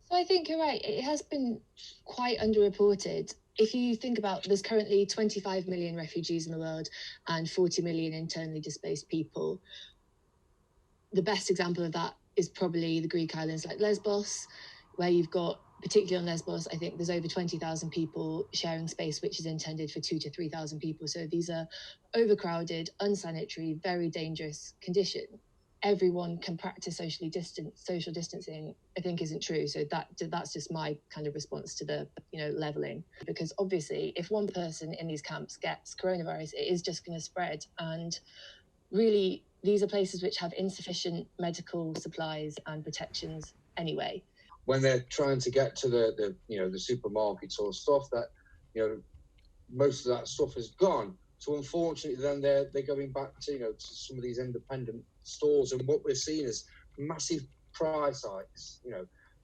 So I think you're right. It has been quite underreported. If you think about, there's currently 25 million refugees in the world and 40 million internally displaced people. The best example of that is probably the Greek islands like Lesbos, where you've got, particularly on Lesbos, I think there's over 20,000 people sharing space, which is intended for 2,000 to 3,000 people. So these are overcrowded, unsanitary, very dangerous conditions. Everyone can practice social distancing, I think isn't true. So that's just my kind of response to the leveling, because obviously if one person in these camps gets coronavirus, it is just going to spread. And really, these are places which have insufficient medical supplies and protections anyway. When they're trying to get to the supermarkets or stuff, that most of that stuff is gone. So unfortunately, then they're going back to to some of these independent stores, and what we're seeing is massive price hikes.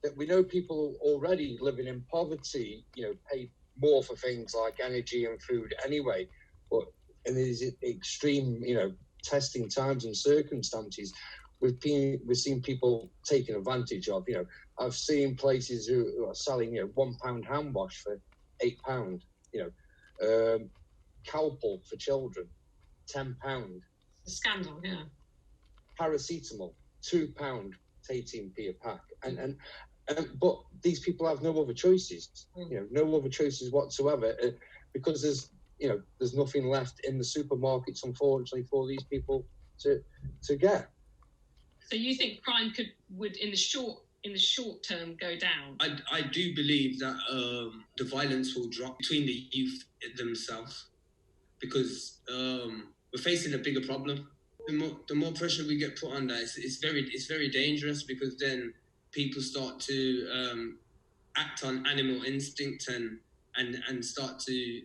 That we know people already living in poverty, pay more for things like energy and food anyway. But in these extreme, testing times and circumstances, we've seen people taking advantage of. I've seen places who are selling £1 hand wash for £8. Calpol for children, £10. A scandal, yeah. Paracetamol, £2 to 18p a pack, and but these people have no other choices. No other choices whatsoever, because there's nothing left in the supermarkets, unfortunately, for these people to get. So you think crime would in the short term go down? I do believe that the violence will drop between the youth themselves, because we're facing a bigger problem. The more pressure we get put on that, it's very dangerous, because then people start to act on animal instinct and start to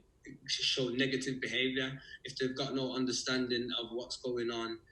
show negative behavior if they've got no understanding of what's going on.